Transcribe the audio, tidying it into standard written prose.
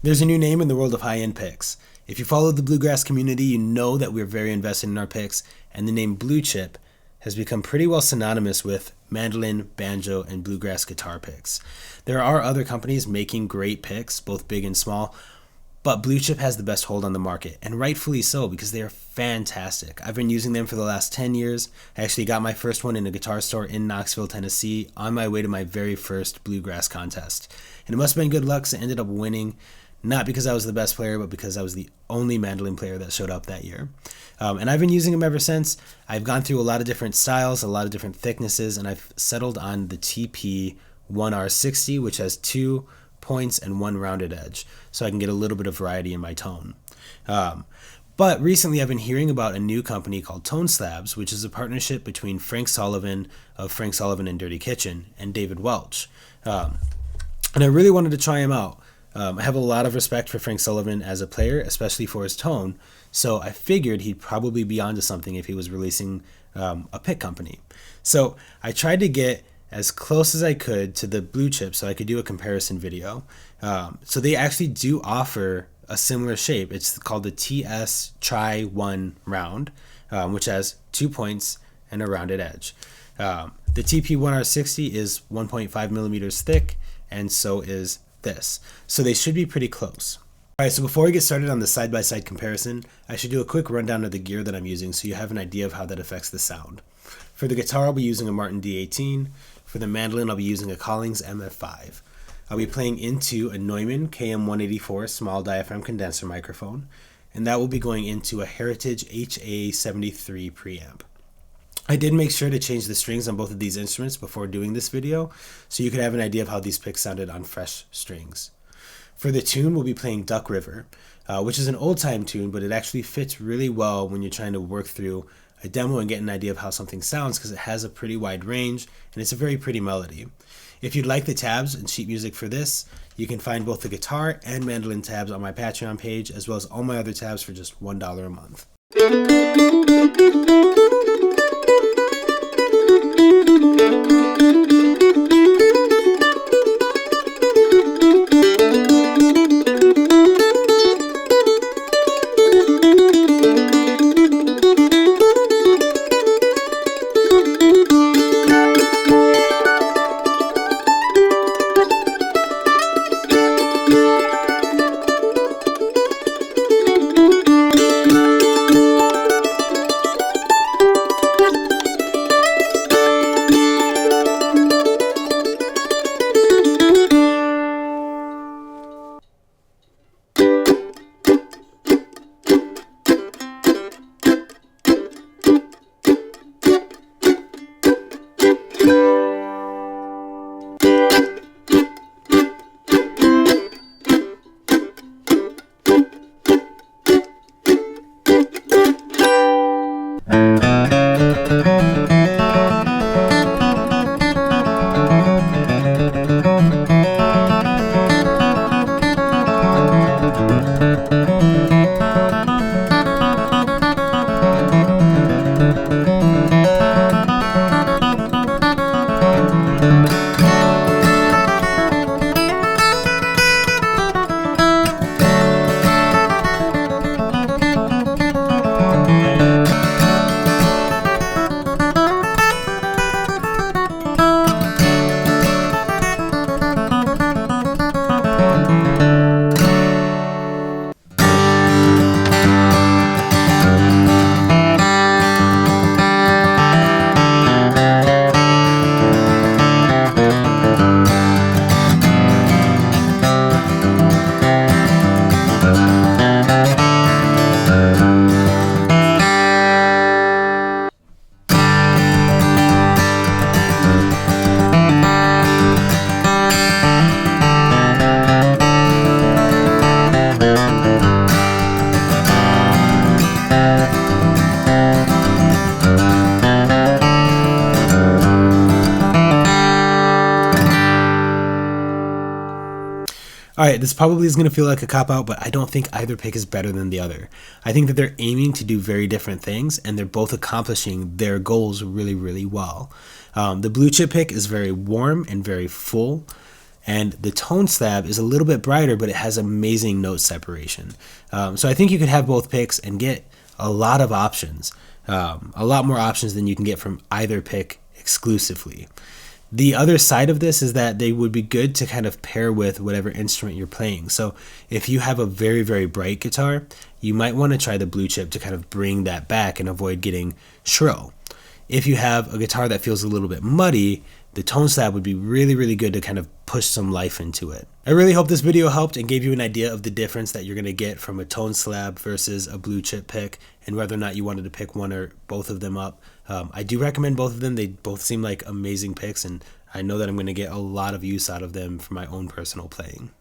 There's a new name in the world of high-end picks. If you follow the bluegrass community, you know that we're very invested in our picks, and the name blue chip has become pretty well synonymous with mandolin, banjo, and bluegrass guitar picks. There are other companies making great picks, both big and small, but blue chip has the best hold on the market, and rightfully so, because they are fantastic. I've been using them for the last 10 years. I actually got my first one in a guitar store in Knoxville, Tennessee, on my way to my very first bluegrass contest. And it must have been good luck, because I ended up winning, not because I was the best player, but because I was the only mandolin player that showed up that year. And I've been using them ever since. I've gone through a lot of different styles, a lot of different thicknesses, and I've settled on the TP 1R60, which has 2 points and 1 rounded edge, so I can get a little bit of variety in my tone. But recently I've been hearing about a new company called Tone Slabs, which is a partnership between Frank Sullivan of Frank Sullivan and Dirty Kitchen and David Welch. And I really wanted to try him out. I have a lot of respect for Frank Sullivan as a player, especially for his tone, so I figured he'd probably be onto something if he was releasing a pick company. So I tried to get as close as I could to the blue chip so I could do a comparison video. So they actually do offer a similar shape. It's called the TS Tri-1 round, which has 2 points and a rounded edge. The TP1R60 is 1.5 millimeters thick, and so is this. So they should be pretty close. Alright, so before we get started on the side-by-side comparison, I should do a quick rundown of the gear that I'm using so you have an idea of how that affects the sound. For the guitar, I'll be using a Martin D18. For the mandolin, I'll be using a Collings MF5. I'll be playing into a Neumann KM184 small diaphragm condenser microphone, and that will be going into a Heritage HA73 preamp. I did make sure to change the strings on both of these instruments before doing this video, so you could have an idea of how these picks sounded on fresh strings. For the tune, we'll be playing Duck River, which is an old-time tune, but it actually fits really well when you're trying to work through a demo and get an idea of how something sounds, because it has a pretty wide range, and it's a very pretty melody. If you'd like the tabs and sheet music for this, you can find both the guitar and mandolin tabs on my Patreon page, as well as all my other tabs for just $1 a month. Alright, this probably is going to feel like a cop-out, but I don't think either pick is better than the other. I think that they're aiming to do very different things, and they're both accomplishing their goals really, really well. The blue chip pick is very warm and very full, And the tone slab is a little bit brighter, but it has amazing note separation. So I think you could have both picks and get a lot of options, a lot more options than you can get from either pick exclusively. The other side of this is that they would be good to kind of pair with whatever instrument you're playing. So if you have a very, very bright guitar, you might want to try the blue chip to kind of bring that back and avoid getting shrill. If you have a guitar that feels a little bit muddy, the tone slab would be really, really good to kind of push some life into it. I really hope this video helped and gave you an idea of the difference that you're going to get from a tone slab versus a blue chip pick, and whether or not you wanted to pick one or both of them up. I do recommend both of them. They both seem like amazing picks, and I know that I'm going to get a lot of use out of them for my own personal playing.